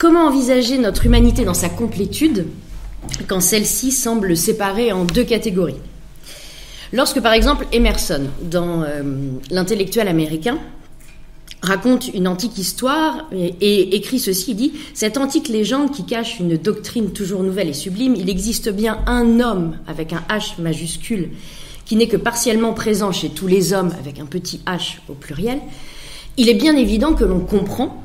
Comment envisager notre humanité dans sa complétude quand celle-ci semble séparée en deux catégories? Lorsque, par exemple, Emerson, dans L'intellectuel américain, raconte une antique histoire et écrit ceci, il dit « Cette antique légende qui cache une doctrine toujours nouvelle et sublime, il existe bien un homme avec un H majuscule qui n'est que partiellement présent chez tous les hommes avec un petit H au pluriel. Il est bien évident que l'on comprend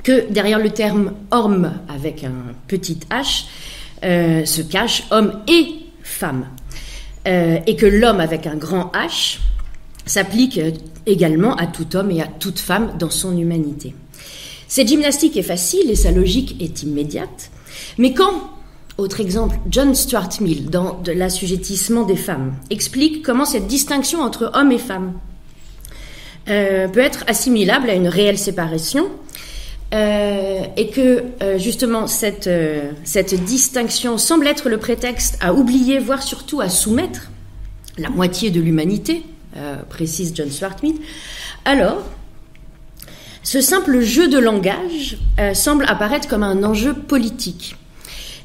que derrière le terme homme avec un petit H se cache homme et femme. Et que l'homme avec un grand H s'applique également à tout homme et à toute femme dans son humanité. Cette gymnastique est facile et sa logique est immédiate, mais quand, autre exemple, John Stuart Mill, dans L'assujettissement des femmes, explique comment cette distinction entre homme et femme peut être assimilable à une réelle séparation, et que justement cette distinction semble être le prétexte à oublier, voire surtout à soumettre la moitié de l'humanité, précise John Stuart Mill, alors ce simple jeu de langage semble apparaître comme un enjeu politique.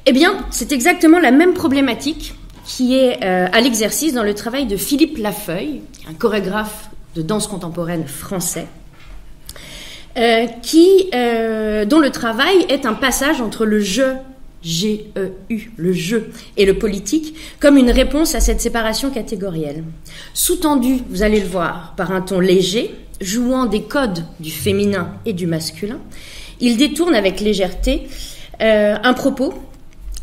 Eh bien, c'est exactement la même problématique qui est à l'exercice dans le travail de Philippe Lafeuille, un chorégraphe de danse contemporaine français, dont le travail est un passage entre le jeu, G-E-U, le jeu, et le politique, comme une réponse à cette séparation catégorielle. Sous-tendu, vous allez le voir, par un ton léger, jouant des codes du féminin et du masculin, il détourne avec légèreté un propos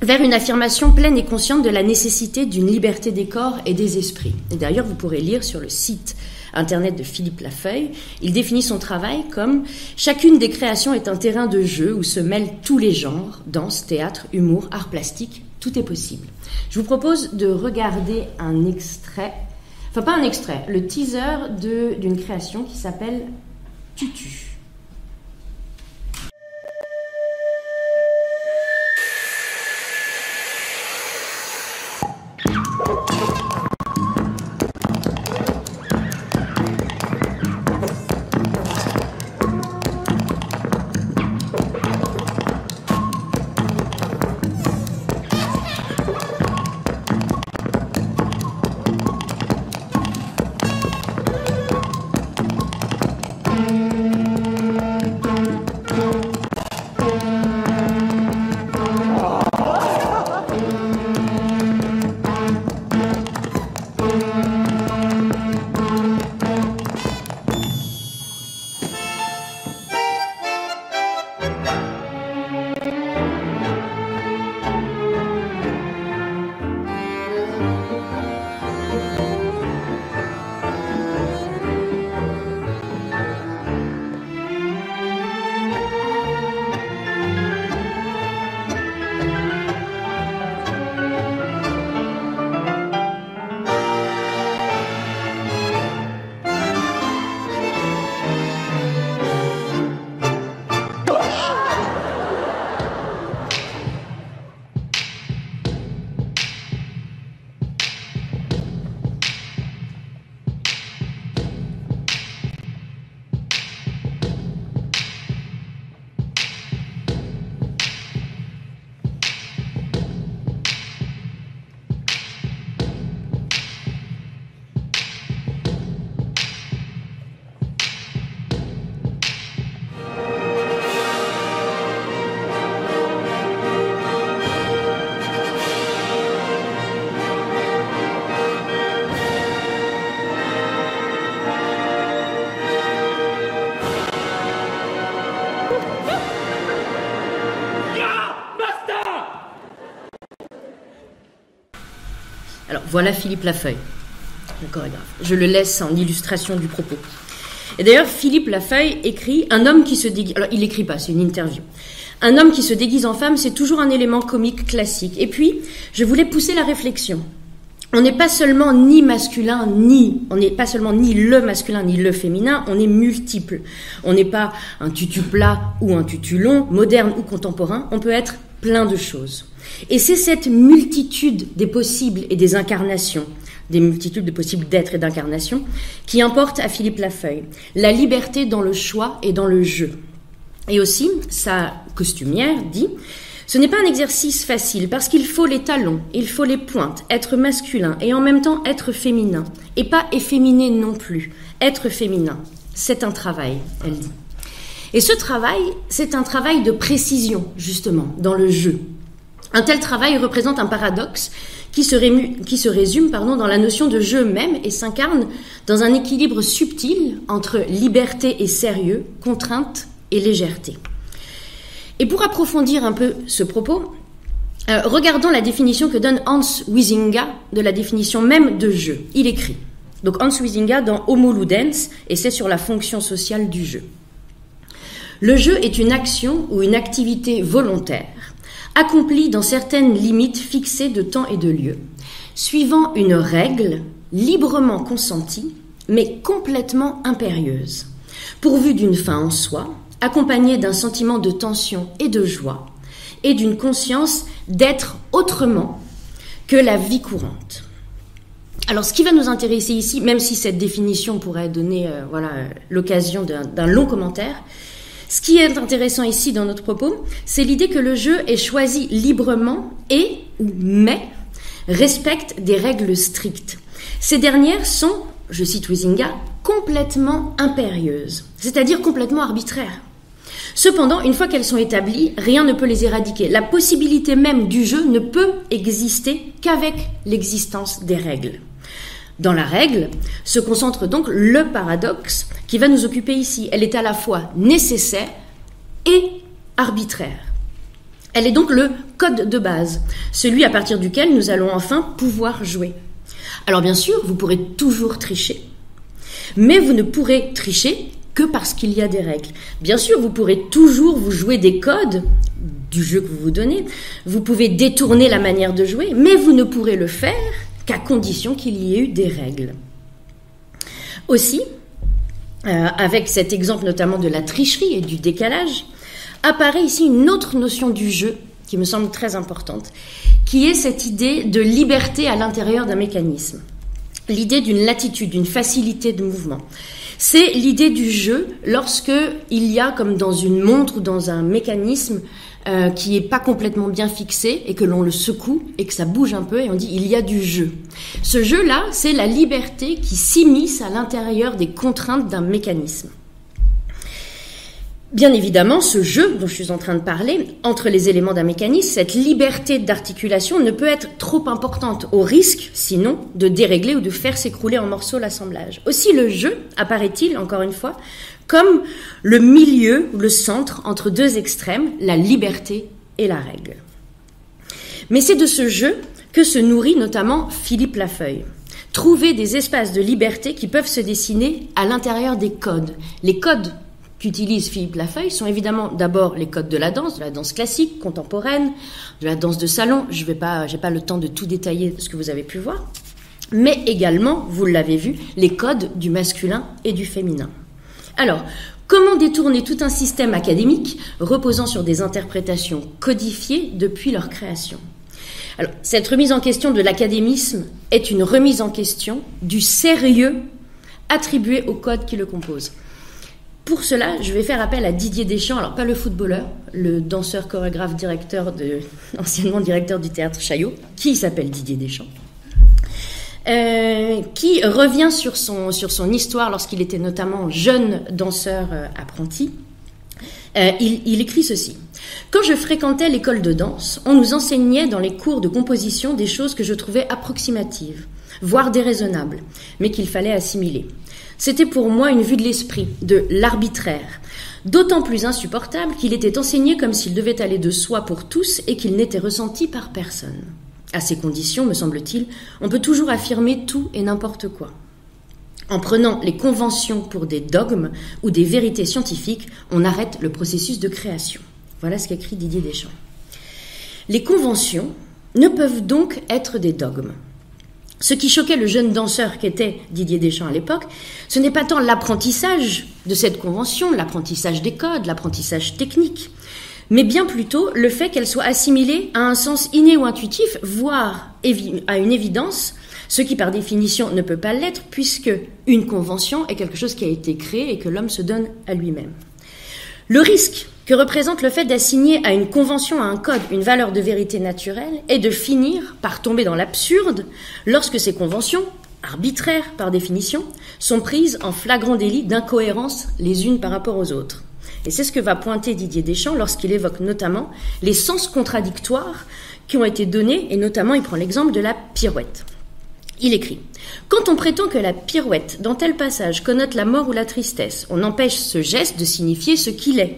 vers une affirmation pleine et consciente de la nécessité d'une liberté des corps et des esprits. Et d'ailleurs, vous pourrez lire sur le site internet de Philippe Lafeuille, il définit son travail comme « Chacune des créations est un terrain de jeu où se mêlent tous les genres, danse, théâtre, humour, art plastique, tout est possible ». Je vous propose de regarder un extrait, enfin pas un extrait, le teaser d'une création qui s'appelle « Tutu ». Alors, voilà Philippe Lafeuille, le chorégraphe. Je le laisse en illustration du propos. Et d'ailleurs, Philippe Lafeuille écrit « Un homme qui se déguise... » Alors, il n'écrit pas, c'est une interview. « Un homme qui se déguise en femme, c'est toujours un élément comique classique. Et puis, je voulais pousser la réflexion. On n'est pas seulement ni masculin, on n'est pas seulement ni le masculin ni le féminin, on est multiple. On n'est pas un tutu plat ou un tutu long, moderne ou contemporain, on peut être plein de choses. Et c'est cette multitude des possibles et des incarnations, des multitudes de possibles d'êtres et d'incarnations, qui importe à Philippe Lafeuille. La liberté dans le choix et dans le jeu. Et aussi, sa costumière dit « Ce n'est pas un exercice facile parce qu'il faut les talons, il faut les pointes, être masculin et en même temps être féminin. Et pas efféminé non plus, être féminin. C'est un travail, elle dit. » Et ce travail, c'est un travail de précision, justement, dans le jeu. Un tel travail représente un paradoxe qui se résume dans la notion de jeu même et s'incarne dans un équilibre subtil entre liberté et sérieux, contrainte et légèreté. Et pour approfondir un peu ce propos, regardons la définition que donne Hans Huizinga de la définition même de jeu. Il écrit, donc Hans Huizinga dans Homo Ludens, et c'est sur la fonction sociale du jeu. Le jeu est une action ou une activité volontaire, accomplie dans certaines limites fixées de temps et de lieu, suivant une règle librement consentie, mais complètement impérieuse, pourvue d'une fin en soi, accompagnée d'un sentiment de tension et de joie, et d'une conscience d'être autrement que la vie courante. Alors, ce qui va nous intéresser ici, même si cette définition pourrait donner l'occasion d'un long commentaire, ce qui est intéressant ici dans notre propos, c'est l'idée que le jeu est choisi librement mais respecte des règles strictes. Ces dernières sont, je cite Huizinga, complètement impérieuses, c'est-à-dire complètement arbitraires. Cependant, une fois qu'elles sont établies, rien ne peut les éradiquer. La possibilité même du jeu ne peut exister qu'avec l'existence des règles. Dans la règle se concentre donc le paradoxe qui va nous occuper ici. Elle est à la fois nécessaire et arbitraire. Elle est donc le code de base, celui à partir duquel nous allons enfin pouvoir jouer. Alors bien sûr, vous pourrez toujours tricher, mais vous ne pourrez tricher que parce qu'il y a des règles. Bien sûr, vous pourrez toujours vous jouer des codes du jeu que vous vous donnez, vous pouvez détourner la manière de jouer, mais vous ne pourrez le faire qu'à condition qu'il y ait eu des règles. Aussi, avec cet exemple notamment de la tricherie et du décalage, apparaît ici une autre notion du jeu qui me semble très importante, qui est cette idée de liberté à l'intérieur d'un mécanisme. L'idée d'une latitude, d'une facilité de mouvement. C'est l'idée du jeu lorsque il y a, comme dans une montre ou dans un mécanisme, qui n'est pas complètement bien fixé et que l'on le secoue et que ça bouge un peu et on dit il y a du jeu. Ce jeu-là, c'est la liberté qui s'immisce à l'intérieur des contraintes d'un mécanisme. Bien évidemment, ce jeu dont je suis en train de parler, entre les éléments d'un mécanisme, cette liberté d'articulation ne peut être trop importante, au risque, sinon, de dérégler ou de faire s'écrouler en morceaux l'assemblage. Aussi, le jeu apparaît-il, encore une fois, comme le milieu, le centre entre deux extrêmes, la liberté et la règle. Mais c'est de ce jeu que se nourrit notamment Philippe Lafeuille. Trouver des espaces de liberté qui peuvent se dessiner à l'intérieur des codes. Les codes qu'utilise Philippe Lafeuille sont évidemment d'abord les codes de la danse classique, contemporaine, de la danse de salon. J'ai pas le temps de tout détailler ce que vous avez pu voir. Mais également, vous l'avez vu, les codes du masculin et du féminin. Alors, comment détourner tout un système académique reposant sur des interprétations codifiées depuis leur création ? Alors, cette remise en question de l'académisme est une remise en question du sérieux attribué au code qui le compose. Pour cela, je vais faire appel à Didier Deschamps, alors pas le footballeur, le danseur, chorégraphe, anciennement directeur du théâtre Chaillot, qui s'appelle Didier Deschamps, qui revient sur son histoire lorsqu'il était notamment jeune danseur apprenti. Il écrit ceci. « Quand je fréquentais l'école de danse, on nous enseignait dans les cours de composition des choses que je trouvais approximatives, voire déraisonnables, mais qu'il fallait assimiler. C'était pour moi une vue de l'esprit, de l'arbitraire, d'autant plus insupportable qu'il était enseigné comme s'il devait aller de soi pour tous et qu'il n'était ressenti par personne. À ces conditions, me semble-t-il, on peut toujours affirmer tout et n'importe quoi. En prenant les conventions pour des dogmes ou des vérités scientifiques, on arrête le processus de création. » Voilà ce qu'écrit Didier Deschamps. Les conventions ne peuvent donc être des dogmes. Ce qui choquait le jeune danseur qu'était Didier Deschamps à l'époque, ce n'est pas tant l'apprentissage de cette convention, l'apprentissage des codes, l'apprentissage technique, mais bien plutôt le fait qu'elle soit assimilée à un sens inné ou intuitif, voire à une évidence, ce qui par définition ne peut pas l'être, puisque une convention est quelque chose qui a été créé et que l'homme se donne à lui-même. Le risque que représente le fait d'assigner à une convention, à un code, une valeur de vérité naturelle est de finir par tomber dans l'absurde lorsque ces conventions, arbitraires par définition, sont prises en flagrant délit d'incohérence les unes par rapport aux autres. Et c'est ce que va pointer Didier Deschamps lorsqu'il évoque notamment les sens contradictoires qui ont été donnés, et notamment il prend l'exemple de la pirouette. Il écrit « Quand on prétend que la pirouette, dans tel passage, connote la mort ou la tristesse, on empêche ce geste de signifier ce qu'il est.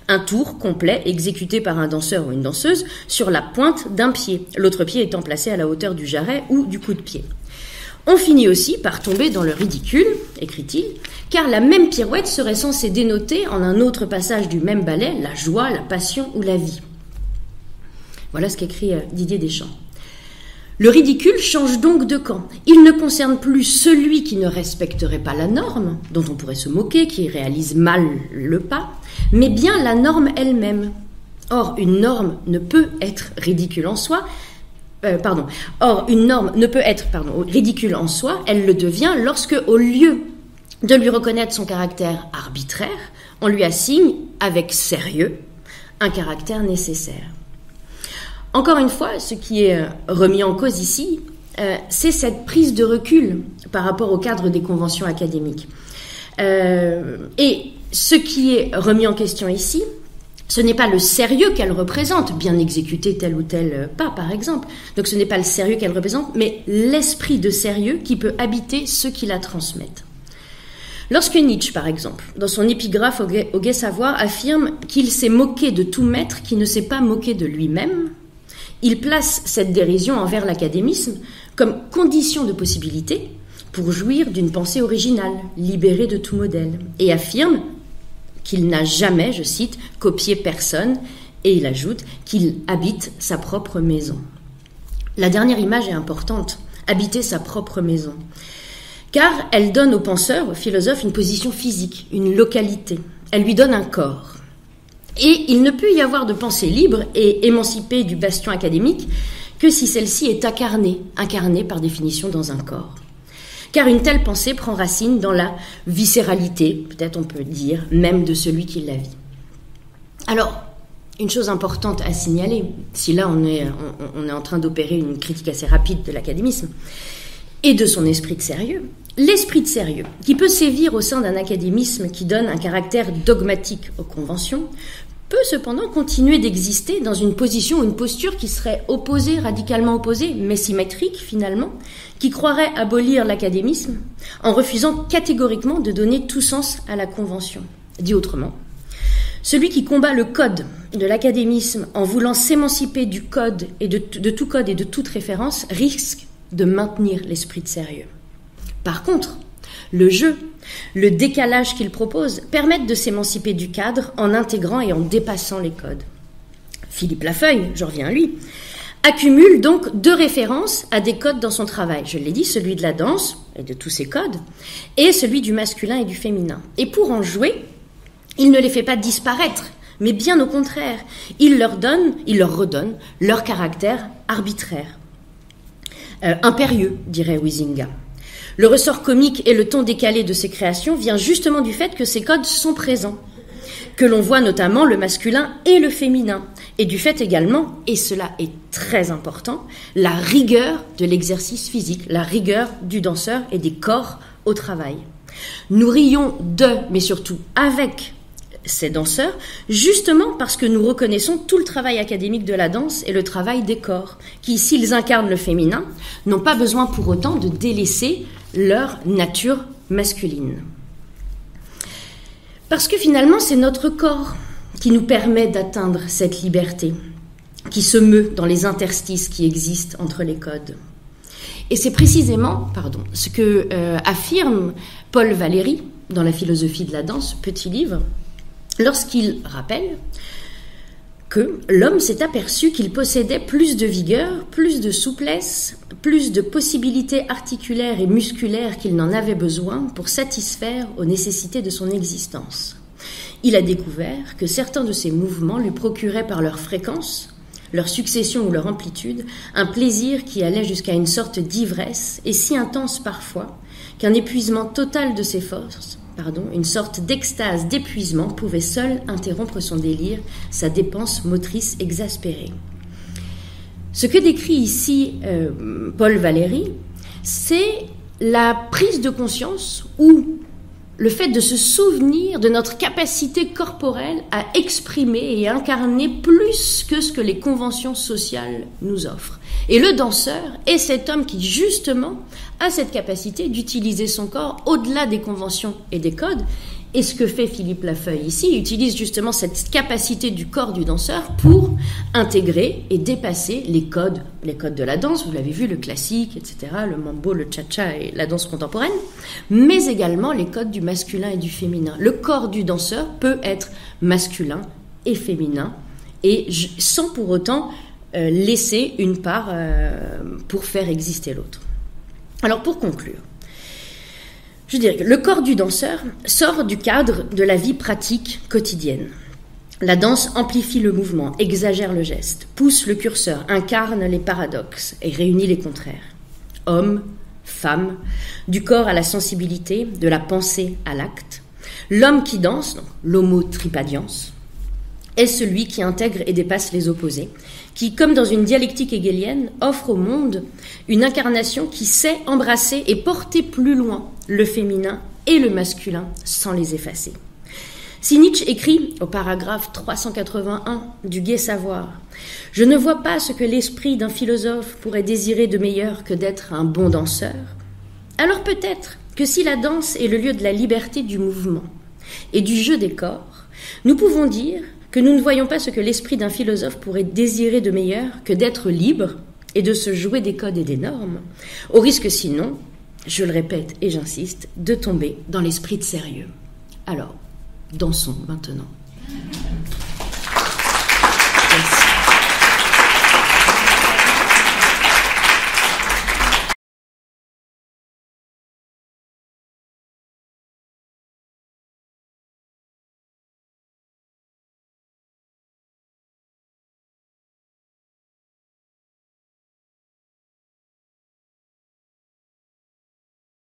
Un tour complet exécuté par un danseur ou une danseuse sur la pointe d'un pied, l'autre pied étant placé à la hauteur du jarret ou du coup de pied. On finit aussi par tomber dans le ridicule, écrit-il, car la même pirouette serait censée dénoter en un autre passage du même ballet la joie, la passion ou la vie. » Voilà ce qu'écrit Didier Deschamps. Le ridicule change donc de camp. Il ne concerne plus celui qui ne respecterait pas la norme, dont on pourrait se moquer, qui réalise mal le pas, mais bien la norme elle-même. Or, une norme ne peut être ridicule en soi. Ridicule en soi, elle le devient lorsque, au lieu de lui reconnaître son caractère arbitraire, on lui assigne, avec sérieux, un caractère nécessaire. Encore une fois, ce qui est remis en cause ici, c'est cette prise de recul par rapport au cadre des conventions académiques. Et ce qui est remis en question ici, ce n'est pas le sérieux qu'elle représente, bien exécuter tel ou tel pas, par exemple. Donc ce n'est pas le sérieux qu'elle représente, mais l'esprit de sérieux qui peut habiter ceux qui la transmettent. Lorsque Nietzsche, par exemple, dans son épigraphe au Gai Savoir, affirme qu'il s'est moqué de tout maître qui ne s'est pas moqué de lui-même, il place cette dérision envers l'académisme comme condition de possibilité pour jouir d'une pensée originale, libérée de tout modèle, et affirme qu'il n'a jamais, je cite, copié personne, et il ajoute qu'il habite sa propre maison. La dernière image est importante, habiter sa propre maison, car elle donne au penseur, au philosophe, une position physique, une localité. Elle lui donne un corps. Et il ne peut y avoir de pensée libre et émancipée du bastion académique que si celle-ci est incarnée par définition dans un corps. Car une telle pensée prend racine dans la viscéralité, peut-être on peut dire, même de celui qui la vit. Alors, une chose importante à signaler, si là on est en train d'opérer une critique assez rapide de l'académisme et de son esprit de sérieux, l'esprit de sérieux, qui peut sévir au sein d'un académisme qui donne un caractère dogmatique aux conventions, peut cependant continuer d'exister dans une position ou une posture qui serait opposée, radicalement opposée, mais symétrique finalement, qui croirait abolir l'académisme en refusant catégoriquement de donner tout sens à la convention. Dit autrement, celui qui combat le code de l'académisme en voulant s'émanciper du code et de tout code et de toute référence risque de maintenir l'esprit de sérieux. Par contre, le jeu, le décalage qu'il propose permettent de s'émanciper du cadre en intégrant et en dépassant les codes. Philippe Lafeuille, je reviens à lui, accumule donc deux références à des codes dans son travail. Je l'ai dit, celui de la danse et de tous ses codes, et celui du masculin et du féminin. Et pour en jouer, il ne les fait pas disparaître, mais bien au contraire, il leur redonne leur caractère arbitraire. Impérieux, dirait Huizinga. Le ressort comique et le ton décalé de ces créations vient justement du fait que ces codes sont présents, que l'on voit notamment le masculin et le féminin, et du fait également, et cela est très important, la rigueur de l'exercice physique, la rigueur du danseur et des corps au travail. Nous rions de, mais surtout avec ces danseurs, justement parce que nous reconnaissons tout le travail académique de la danse et le travail des corps, qui, s'ils incarnent le féminin, n'ont pas besoin pour autant de délaisser leur nature masculine. Parce que finalement, c'est notre corps qui nous permet d'atteindre cette liberté, qui se meut dans les interstices qui existent entre les codes. Et c'est précisément ce que affirme Paul Valéry dans La philosophie de la danse, petit livre, lorsqu'il rappelle que l'homme s'est aperçu qu'il possédait plus de vigueur, plus de souplesse, plus de possibilités articulaires et musculaires qu'il n'en avait besoin pour satisfaire aux nécessités de son existence. Il a découvert que certains de ces mouvements lui procuraient par leur fréquence, leur succession ou leur amplitude, un plaisir qui allait jusqu'à une sorte d'ivresse et si intense parfois qu'un épuisement total de ses forces une sorte d'extase d'épuisement pouvait seule interrompre son délire, sa dépense motrice exaspérée. Ce que décrit ici Paul Valéry, c'est la prise de conscience ou le fait de se souvenir de notre capacité corporelle à exprimer et incarner plus que ce que les conventions sociales nous offrent. Et le danseur est cet homme qui, justement, a cette capacité d'utiliser son corps au-delà des conventions et des codes. Et ce que fait Philippe Lafeuille ici, il utilise justement cette capacité du corps du danseur pour intégrer et dépasser les codes de la danse, vous l'avez vu, le classique, etc., le mambo, le cha-cha et la danse contemporaine, mais également les codes du masculin et du féminin. Le corps du danseur peut être masculin et féminin, et sans pour autant laisser une part pour faire exister l'autre. Alors pour conclure, je dirais que le corps du danseur sort du cadre de la vie pratique quotidienne. La danse amplifie le mouvement, exagère le geste, pousse le curseur, incarne les paradoxes et réunit les contraires. Homme, femme, du corps à la sensibilité, de la pensée à l'acte. L'homme qui danse, donc l'homo tripadians, est celui qui intègre et dépasse les opposés, qui, comme dans une dialectique hegelienne, offre au monde une incarnation qui sait embrasser et porter plus loin le féminin et le masculin sans les effacer. Si Nietzsche écrit au paragraphe 381 du Gai Savoir « Je ne vois pas ce que l'esprit d'un philosophe pourrait désirer de meilleur que d'être un bon danseur », alors peut-être que si la danse est le lieu de la liberté du mouvement et du jeu des corps, nous pouvons dire que nous ne voyons pas ce que l'esprit d'un philosophe pourrait désirer de meilleur que d'être libre et de se jouer des codes et des normes, au risque sinon, je le répète et j'insiste, de tomber dans l'esprit de sérieux. Alors, dansons maintenant.